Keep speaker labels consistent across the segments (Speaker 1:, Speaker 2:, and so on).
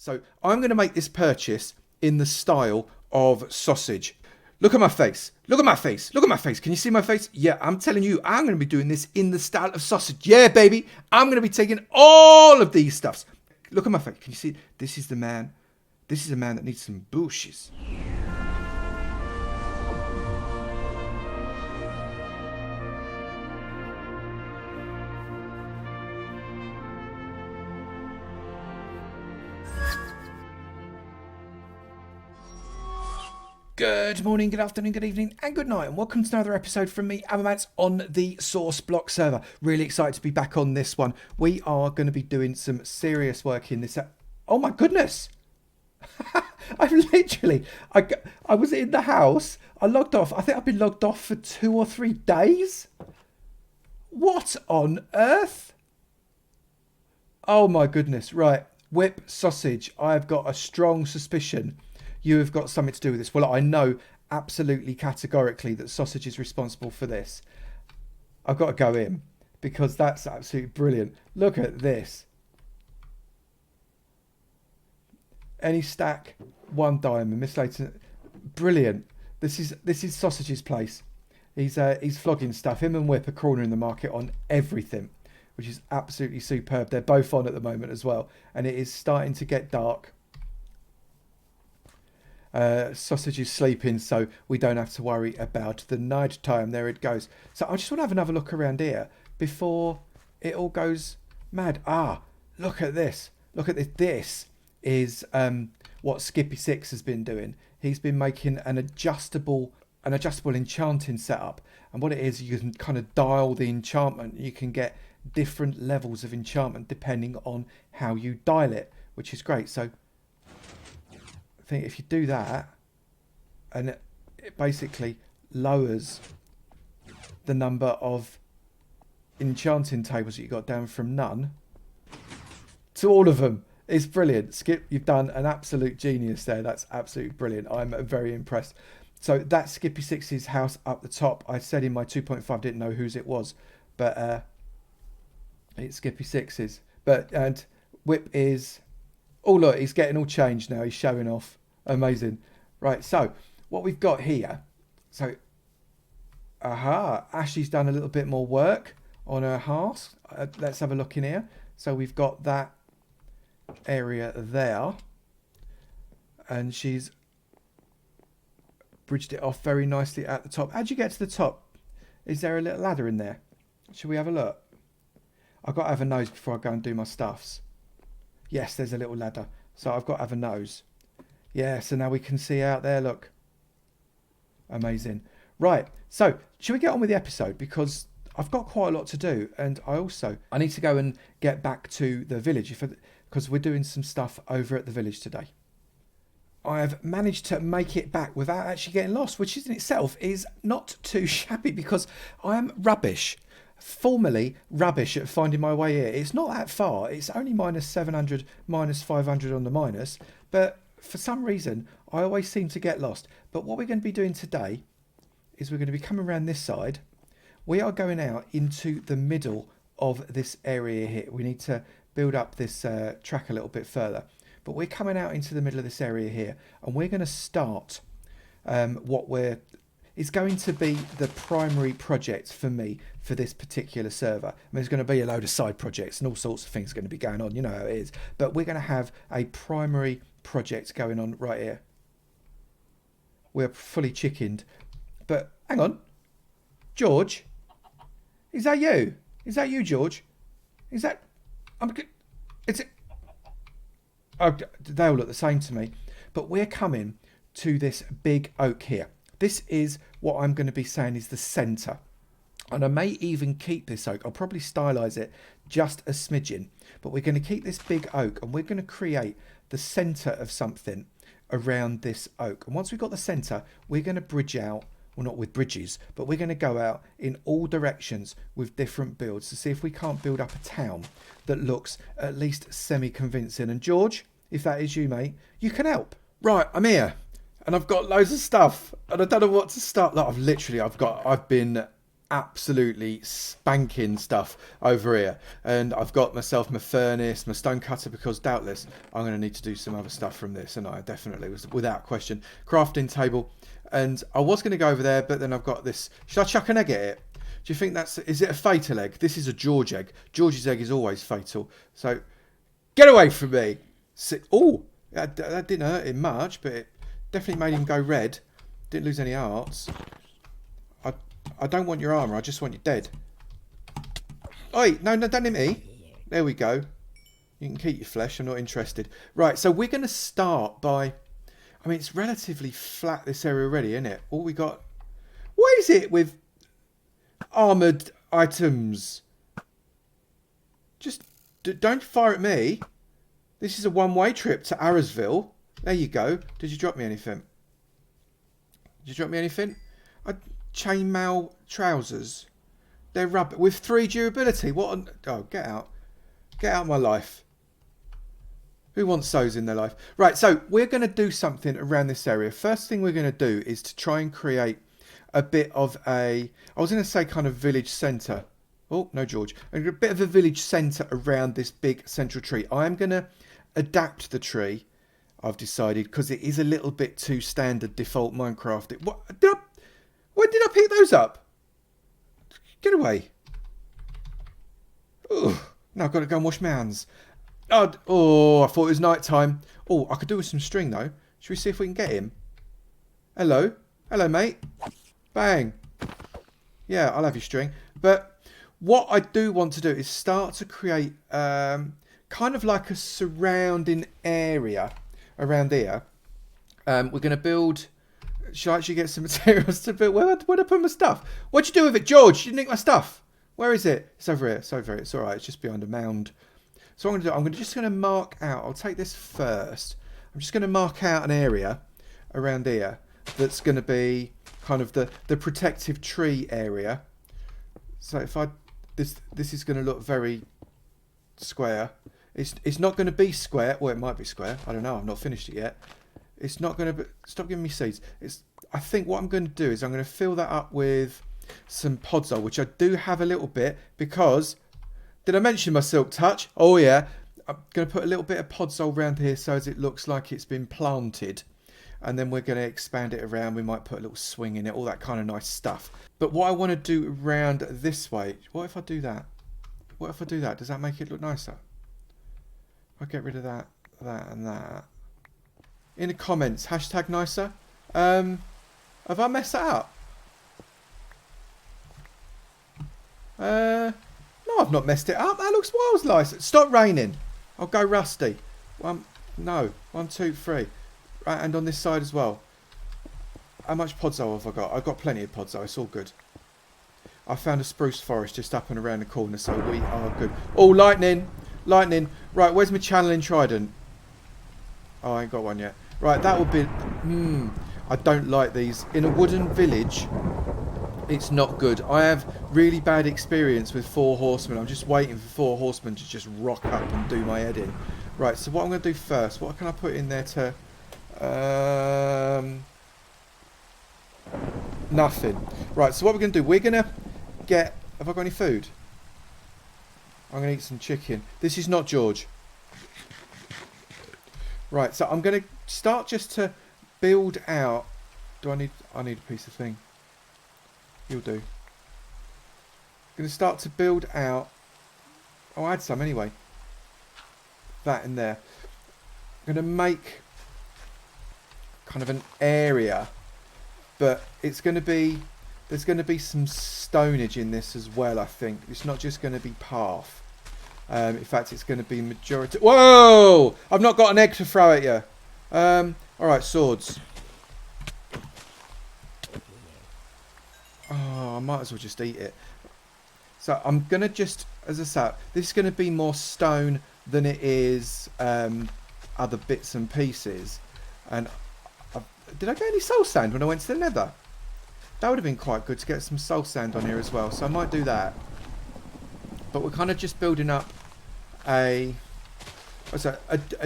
Speaker 1: So I'm going to make this purchase in the style of sausage. Look at my face. Look at my face. Look at my face. Can you see my face? Yeah, I'm telling you, I'm going to be doing this in the style of sausage. Yeah, baby. I'm going to be taking all of these stuffs. Look at my face. Can you see? This is the man. This is a man that needs some bushes. Good morning, good afternoon, good evening, and good night, and welcome to another episode from me, Avomance, on the SourceBlock server. Really excited to be back on this one. We are going to be doing some serious work in this. Oh my goodness! I've literally, I was in the house, I logged off. I think I've been logged off for 2 or 3 days. What on earth? Oh my goodness! Right, Whip Sausage. I've got a strong suspicion you have got something to do with this. Well, I know absolutely categorically that Sausage is responsible for this. I've got to go in because that's absolutely brilliant. Look at this. Any stack, 1 diamond. Miss Layton, brilliant. This is Sausage's place. He's flogging stuff. Him and Whip are cornering the market on everything, which is absolutely superb. They're both on at the moment as well, and it is starting to get dark. Sausage is sleeping, so we don't have to worry about the night time. There it goes. So I just want to have another look around here before it all goes mad. Ah, look at this. Look at this. This is what Skippy Six has been doing. He's been making an adjustable enchanting setup, and what it is, you can kind of dial the enchantment. You can get different levels of enchantment depending on how you dial it, which is great. So think if you do that, and it basically lowers the number of enchanting tables that you got down from none to all of them. It's brilliant. Skip, you've done an absolute genius there. That's absolutely brilliant. I'm very impressed. So that's Skippy Six's house up the top. I said in my 2.5 didn't know whose it was, but it's Skippy Six's. And Whip is, oh look, he's getting all changed now. He's showing off. Amazing. Right, so what we've got here, so Ashley's done a little bit more work on her house. Let's have a look in here. So we've got that area there, and she's bridged it off very nicely at the top. How'd you get to the top? Is there a little ladder in there? Should we have a look? I've got to have a nose before I go and do my stuffs. Yes, there's a little ladder, so I've got to have a nose. Yeah, so now we can see out there, look. Amazing. Right, so should we get on with the episode? Because I've got quite a lot to do, and I need to go and get back to the village because we're doing some stuff over at the village today. I've managed to make it back without actually getting lost, which in itself is not too shabby because I am rubbish. Formerly rubbish at finding my way here. It's not that far. It's only minus 700, minus 500 on the minus, but for some reason, I always seem to get lost. But what we're going to be doing today is we're going to be coming around this side. We are going out into the middle of this area here. We need to build up this track a little bit further. But we're coming out into the middle of this area here. And we're going to start it's going to be the primary project for me for this particular server. I mean, there's going to be a load of side projects and all sorts of things going to be going on. You know how it is. But we're going to have a primary project going on right here. We're fully chickened. But hang on. George? Is that you? Is that you, George? Is that... It's... Oh, they all look the same to me. But we're coming to this big oak here. This is what I'm going to be saying is the centre. And I may even keep this oak. I'll probably stylise it just a smidgen. But we're going to keep this big oak and we're going to create the centre of something around this oak. And once we've got the centre, we're going to bridge out, well, not with bridges, but we're going to go out in all directions with different builds to see if we can't build up a town that looks at least semi-convincing. And George, if that is you, mate, you can help. Right, I'm here. And I've got loads of stuff and I don't know what to start. Like I've been absolutely spanking stuff over here. And I've got myself my furnace, my stone cutter, because doubtless I'm going to need to do some other stuff from this. And I definitely was, without question, crafting table. And I was going to go over there, but then I've got this. Should I chuck an egg at it? Do you think that's... Is it a fatal egg? This is a George egg. George's egg is always fatal. So, get away from me. Oh, that didn't hurt him much, but it definitely made him go red. Didn't lose any hearts. I don't want your armour. I just want you dead. Oi, no, don't hit me. There we go. You can keep your flesh. I'm not interested. Right, so we're going to start by... I mean, it's relatively flat, this area already, isn't it? All we got... What is it with armoured items? Just don't fire at me. This is a one-way trip to Arrowsville. There you go. Did you drop me anything? Did you drop me anything? Chainmail trousers. They're rubber with 3 durability. What on... Oh, get out. Get out of my life. Who wants those in their life? Right, so we're going to do something around this area. First thing we're going to do is to try and create a bit of a... I was going to say kind of village centre. Oh, no, George. A bit of a village centre around this big central tree. I am going to adapt the tree, I've decided, because it is a little bit too standard default Minecraft. When did I pick those up? Get away. Oh, now I've got to go and wash my hands. Oh, I thought it was night time. Oh, I could do with some string, though. Should we see if we can get him? Hello. Hello, mate. Bang. Yeah, I'll have your string. But what I do want to do is start to create kind of like a surrounding area around here. We're going to build... Should I actually get some materials to build? Where'd I put my stuff? What'd you do with it, George? You nick my stuff. Where is it? It's over here. It's over here. It's all right. It's just behind a mound. So what I'm going to do, just going to mark out. I'll take this first. I'm just going to mark out an area around here that's going to be kind of the protective tree area. So if I... This is going to look very square. It's not going to be square. Well, it might be square. I don't know. I've not finished it yet. It's not going to be... Stop giving me seeds. I think what I'm going to do is I'm going to fill that up with some podzol, which I do have a little bit because... Did I mention my silk touch? Oh, yeah. I'm going to put a little bit of podzol around here so as it looks like it's been planted. And then we're going to expand it around. We might put a little swing in it, all that kind of nice stuff. But what I want to do around this way... What if I do that? What if I do that? Does that make it look nicer? I'll get rid of that, and that. In the comments, hashtag nicer. Have I messed that up? No, I've not messed it up. That looks wild nice. Stop raining. I'll go rusty. No. 1, 2, 3. Right, and on this side as well. How much podzol have I got? I've got plenty of podzol. It's all good. I found a spruce forest just up and around the corner, so we are good. Oh, lightning. Lightning. Right, where's my channeling trident? Oh, I ain't got one yet. Right, that would be... I don't like these. In a wooden village, it's not good. I have really bad experience with 4 horsemen. I'm just waiting for 4 horsemen to just rock up and do my head in. Right, so what I'm going to do first, what can I put in there to... nothing. Right, so what we're going to do, we're going to get... Have I got any food? I'm going to eat some chicken. This is not George. Right, so I'm going to start just to build out... I need a piece of thing. You'll do. I'm going to start to build out... Oh, I had some anyway. That in there. I'm going to make kind of an area, but it's going to be... There's going to be some stonage in this as well, I think. It's not just going to be path. In fact, it's going to be majority... Whoa! I've not got an egg to throw at you. Alright, swords. Oh, I might as well just eat it. So I'm going to just... As I said, this is going to be more stone than it is other bits and pieces. And did I get any soul sand when I went to the nether? That would have been quite good to get some soul sand on here as well. So I might do that. But we're kind of just building up a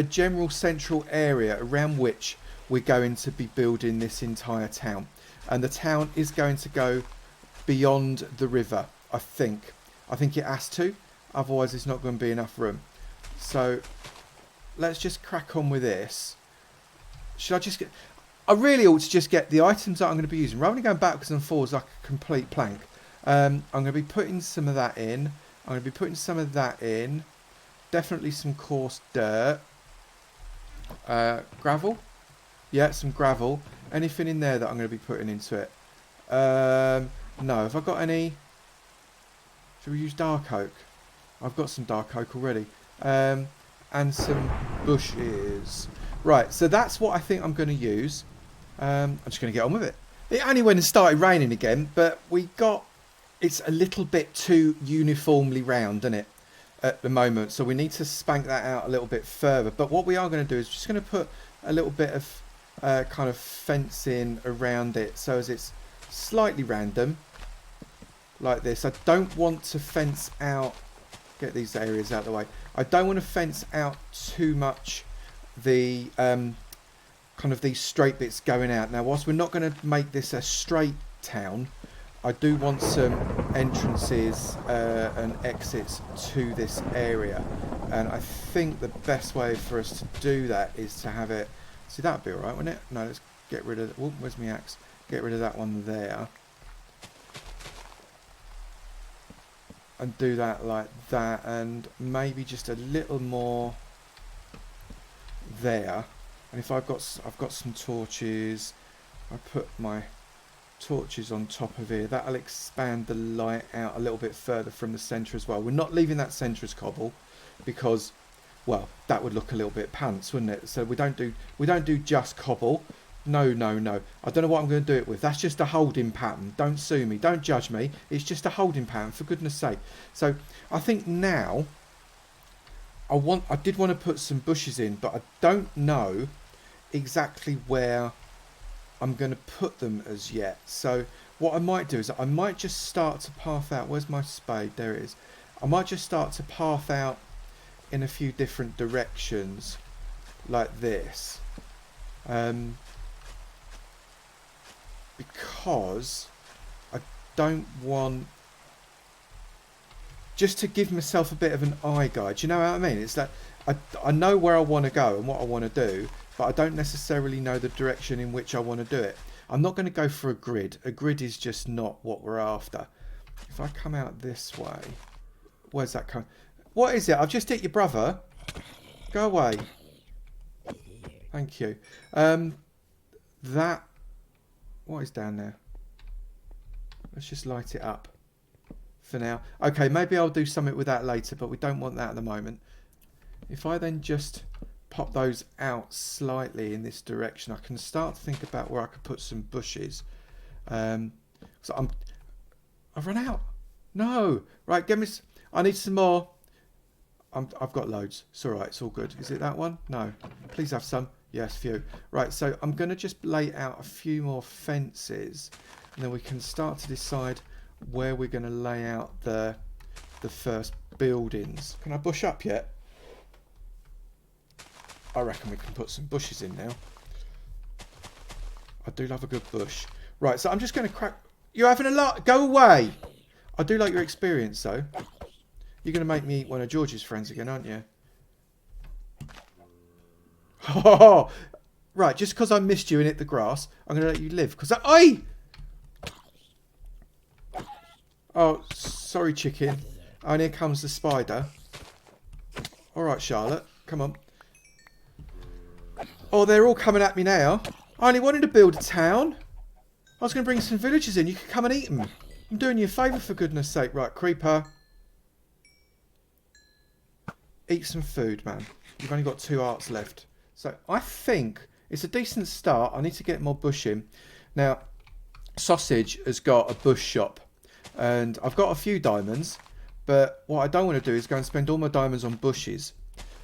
Speaker 1: general central area around which we're going to be building this entire town. And the town is going to go beyond the river, I think. I think it has to, otherwise there's not going to be enough room. So let's just crack on with this. Should I just get... I really ought to just get the items that I'm going to be using. Rather than going backwards and forwards like a complete plank. I'm going to be putting some of that in. I'm going to be putting some of that in. Definitely some coarse dirt. Gravel. Yeah, some gravel. Anything in there that I'm going to be putting into it? No. Have I got any... Should we use dark oak? I've got some dark oak already. And some bushes. Right, so that's what I think I'm going to use. I'm just going to get on with it. It only went and started raining again, but we got... It's a little bit too uniformly round, isn't it, at the moment? So we need to spank that out a little bit further. But what we are going to do is just going to put a little bit of kind of fencing around it, so as it's slightly random, like this. I don't want to fence out... Get these areas out of the way. I don't want to fence out too much the kind of these straight bits going out. Now, whilst we're not going to make this a straight town, I do want some entrances and exits to this area, and I think the best way for us to do that is to have it... See, that'd be alright, wouldn't it? No, let's get rid of... Oh, where's my axe? Get rid of that one there. And do that like that, and maybe just a little more there. And if I've got some torches, I put my torches on top of here. That'll expand the light out a little bit further from the centre as well. We're not leaving that centre as cobble because, well, that would look a little bit pants, wouldn't it? So we don't do just cobble. No, no, no. I don't know what I'm going to do it with. That's just a holding pattern. Don't sue me. Don't judge me. It's just a holding pattern, for goodness sake. So I think now I did want to put some bushes in, but I don't know exactly where I'm going to put them as yet. So what I might do is I might just start to path out. Where's my spade? There it is. I might just start to path out in a few different directions like this. Because I don't want... Just to give myself a bit of an eye guide. You know what I mean? It's that I know where I want to go and what I want to do, but I don't necessarily know the direction in which I want to do it. I'm not going to go for a grid. A grid is just not what we're after. If I come out this way... Where's that coming? What is it? I've just hit your brother. Go away. Thank you. That... What is down there? Let's just light it up for now. Okay, maybe I'll do something with that later, but we don't want that at the moment. If I then just pop those out slightly in this direction, I can start to think about where I could put some bushes. So I've run out. No. Right, give me... I need some more. I've got loads. It's all right. It's all good. Is it that one? No. Please have some. Yes, few. Right, so I'm going to just lay out a few more fences, and then we can start to decide where we're going to lay out the first buildings. Can I bush up yet? I reckon we can put some bushes in now. I do love a good bush. Right, so I'm just going to crack... You're having a lot... Go away! I do like your experience, though. You're going to make me eat one of George's friends again, aren't you? Oh, right, just because I missed you and hit the grass, I'm going to let you live. Because I... Oh, sorry, chicken. Oh, and here comes the spider. All right, Charlotte, come on. Oh, they're all coming at me now. I only wanted to build a town. I was going to bring some villagers in. You could come and eat them. I'm doing you a favour, for goodness sake. Right, creeper. Eat some food, man. You've only got 2 hearts left. So I think it's a decent start. I need to get more bush in. Now, Sausage has got a bush shop. And I've got a few diamonds. But what I don't want to do is go and spend all my diamonds on bushes.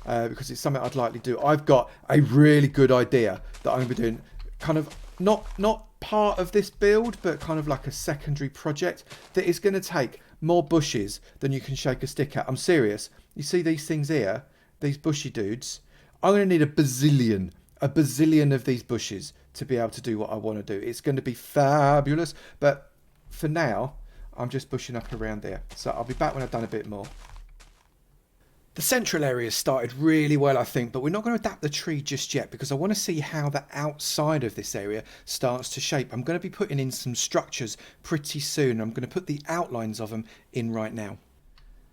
Speaker 1: Because it's something I'd like to do. I've got a really good idea that I'm going to be doing. Kind of not part of this build, but kind of like a secondary project. That is going to take more bushes than you can shake a stick at. I'm serious. You see these things here? These bushy dudes? I'm going to need a bazillion of these bushes to be able to do what I want to do. It's going to be fabulous. But for now, I'm just bushing up around there. So I'll be back when I've done a bit more. The central area started really well, I think, but we're not going to adapt the tree just yet because I want to see how the outside of this area starts to shape. I'm going to be putting in some structures pretty soon. I'm going to put the outlines of them in right now.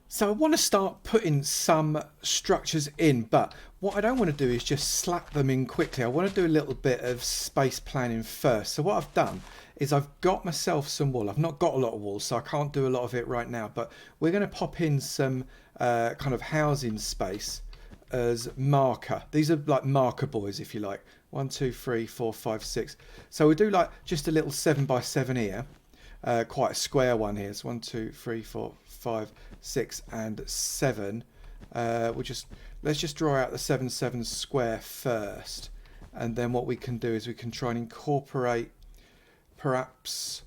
Speaker 1: So I want to start putting some structures in, but what I don't want to do is just slap them in quickly. I want to do a little bit of space planning first. So what I've done is I've got myself some wool. I've not got a lot of wool, so I can't do a lot of it right now, but we're going to pop in some kind of housing space as marker. These are like marker boys, if you like. 1, 2, 3, 4, 5, 6. So we do like just a little 7x7 here. Quite a square one here. It's 1, 2, 3, 4, 5, 6 and 7. Let's just draw out the 7, 7 square first, and then what we can do is we can try and incorporate, perhaps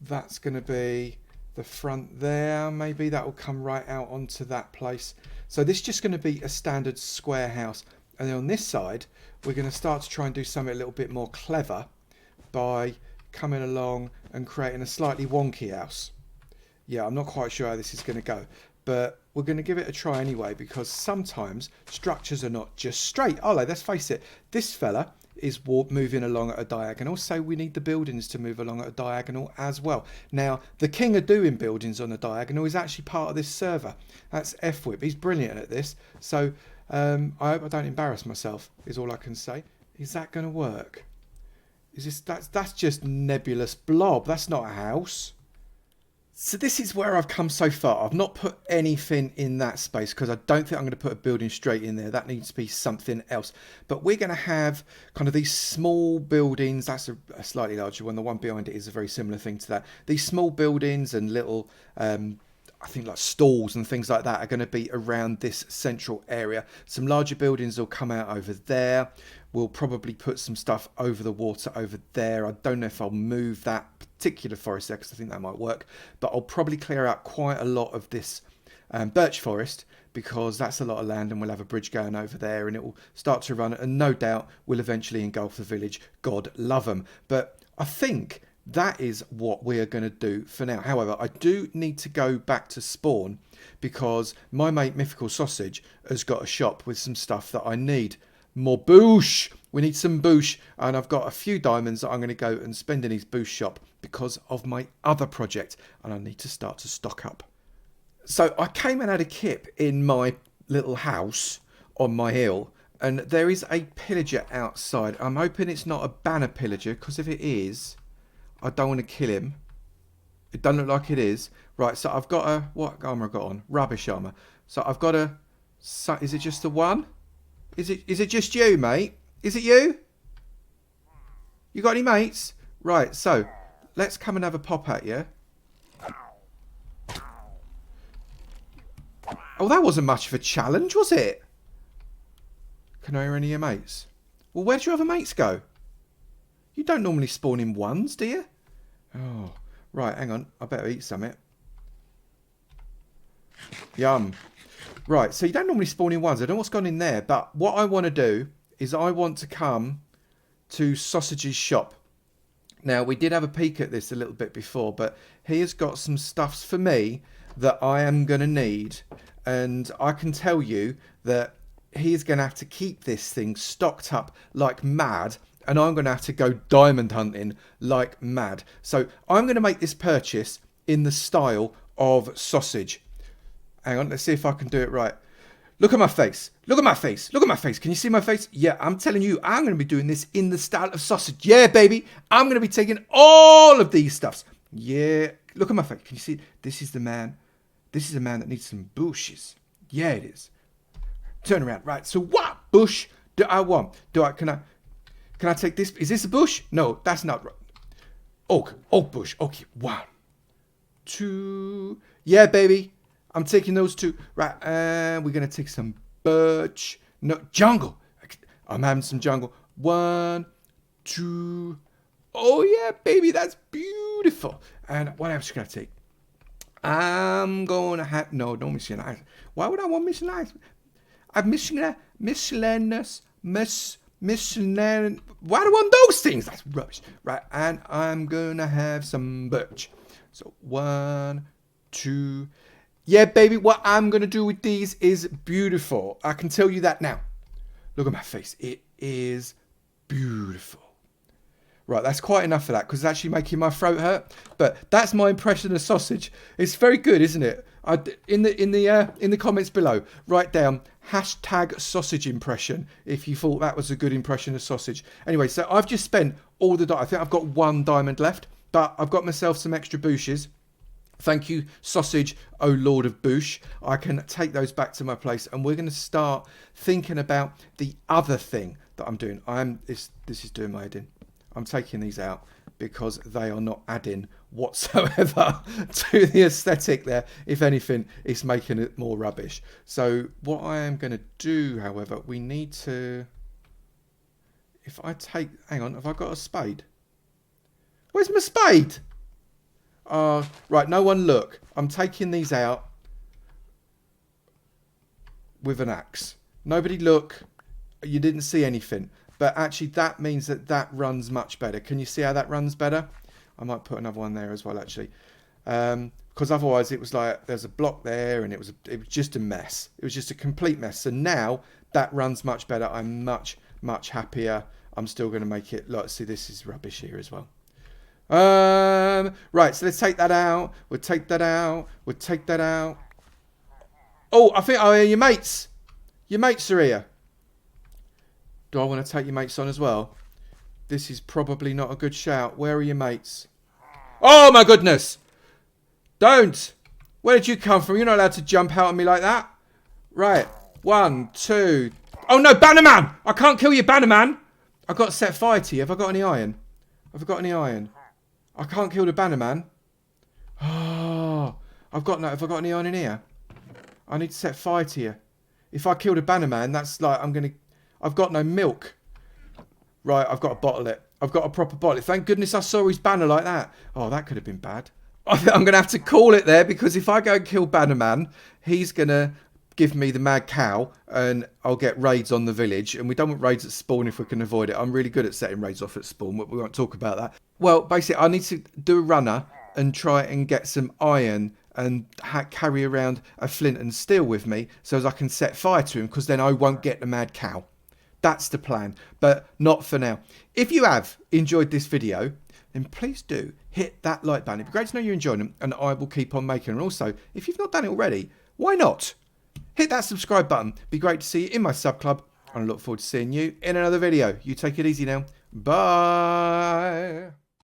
Speaker 1: that's going to be the front there. Maybe that will come right out onto that place. So this is just going to be a standard square house, and then on this side we're going to start to try and do something a little bit more clever by coming along and creating a slightly wonky house. Yeah, I'm not quite sure how this is going to go, but we're going to give it a try anyway, because sometimes structures are not just straight, are they? Let's face it, this fella is moving along at a diagonal, so we need the buildings to move along at a diagonal as well. Now, the king of doing buildings on a diagonal is actually part of this server. That's F-Whip. He's brilliant at this, so I hope I don't embarrass myself, is all I can say. Is that going to work? Is this, that's just nebulous blob. That's not a house. So this is where I've come so far. I've not put anything in that space because I don't think I'm going to put a building straight in there. That needs to be something else. But we're going to have kind of these small buildings. That's a slightly larger one. The one behind it is a very similar thing to that. These small buildings and little, I think like stalls and things like that are going to be around this central area. Some larger buildings will come out over there. We'll probably put some stuff over the water over there. I don't know if I'll move that particular forest there because I think that might work. But I'll probably clear out quite a lot of this birch forest because that's a lot of land, and we'll have a bridge going over there and it will start to run. And no doubt we'll eventually engulf the village. God love them. But I think that is what we are going to do for now. However, I do need to go back to spawn because my mate Mythical Sausage has got a shop with some stuff that I need. More boosh. We need some boosh, and I've got a few diamonds that I'm going to go and spend in his boosh shop because of my other project, and I need to start to stock up. So I came and had a kip in my little house on my hill, and there is a pillager outside. I'm hoping it's not a banner pillager, because if it is, I don't want to kill him. It doesn't look like it is. Right, so I've got a... What armor I got on? Rubbish armor. So I've got a... So is it just the one? Is it just you, mate? Is it you? You got any mates? Right, so let's come and have a pop at you. Oh, that wasn't much of a challenge, was it? Can I hear any of your mates? Well, where'd your other mates go? You don't normally spawn in ones, do you? Oh, right, hang on. I better eat something. Yum. Right, so you don't normally spawn in ones. I don't know what's gone in there, but what I want to do is I want to come to Sausage's shop. Now, we did have a peek at this a little bit before, but he has got some stuffs for me that I am going to need. And I can tell you that he is going to have to keep this thing stocked up like mad, and I'm going to have to go diamond hunting like mad. So I'm going to make this purchase in the style of Sausage. Hang on, let's see if I can do it right. Look at my face. Look at my face. Look at my face. Can you see my face? Yeah, I'm telling you, I'm going to be doing this in the style of Sausage. Yeah, baby. I'm going to be taking all of these stuffs. Yeah. Look at my face. Can you see? This is the man. This is a man that needs some bushes. Yeah, it is. Turn around. Right. So what bush do I want? Can I take this? Is this a bush? No, that's not right. Oak bush. Okay. 1, 2. Yeah, baby. I'm taking those 2. Right, and we're going to take some birch. No, jungle. I'm having some jungle. 1, 2. Oh, yeah, baby, that's beautiful. And what else can I take? I'm going to have... No, don't mission ice. Why would I want mission ice? I'm miscellaneous. Miscellaneous. Why do I want those things? That's rubbish. Right, and I'm going to have some birch. So 1, 2. Yeah, baby, what I'm going to do with these is beautiful. I can tell you that now. Look at my face. It is beautiful. Right, that's quite enough for that because it's actually making my throat hurt. But that's my impression of sausage. It's very good, isn't it? In the comments below, write down #sausage impression if you thought that was a good impression of sausage. Anyway, so I've just spent all the I think I've got 1 diamond left, but I've got myself some extra bouches. Thank you, sausage, oh Lord of Bouche. I can take those back to my place, and we're going to start thinking about the other thing that I'm doing. This is doing my head in. I'm taking these out because they are not adding whatsoever to the aesthetic there. If anything, it's making it more rubbish. So what I am going to do, however, we need to... If I take... Hang on, have I got a spade? Where's my spade? Right, no one look. I'm taking these out with an axe. Nobody look. You didn't see anything. But actually that means that runs much better. Can you see how that runs better? I might put another one there as well, actually. Because otherwise it was like there's a block there and it was just a mess. It was just a complete mess. So now that runs much better. I'm much happier. I'm still going to make it... Look, see, this is rubbish here as well. Right, so let's take that out. We'll take that out. We'll take that out. Oh, I think your mates. Your mates are here. Do I want to take your mates on as well? This is probably not a good shout. Where are your mates? Oh my goodness! Don't! Where did you come from? You're not allowed to jump out on me like that. Right. 1, 2. Oh no, Bannerman! I can't kill you, Bannerman! I've got to set fire to you. Have I got any iron? Have I got any iron? I can't kill the Bannerman. Oh, have I got any iron in here? I need to set fire to you. If I kill the Bannerman, that's like I've got no milk. Right, I've got to bottle it. I've got a proper bottle it. Thank goodness I saw his banner like that. Oh, that could have been bad. I think I'm going to have to call it there because if I go and kill Bannerman, he's going to give me the mad cow and I'll get raids on the village. And we don't want raids at spawn if we can avoid it. I'm really good at setting raids off at spawn, but we won't talk about that. Well, basically, I need to do a runner and try and get some iron and carry around a flint and steel with me so as I can set fire to him because then I won't get the mad cow. That's the plan, but not for now. If you have enjoyed this video, then please do hit that like button. It'd be great to know you're enjoying them, and I will keep on making them. And also, if you've not done it already, why not? Hit that subscribe button. It'd be great to see you in my sub club, and I look forward to seeing you in another video. You take it easy now. Bye.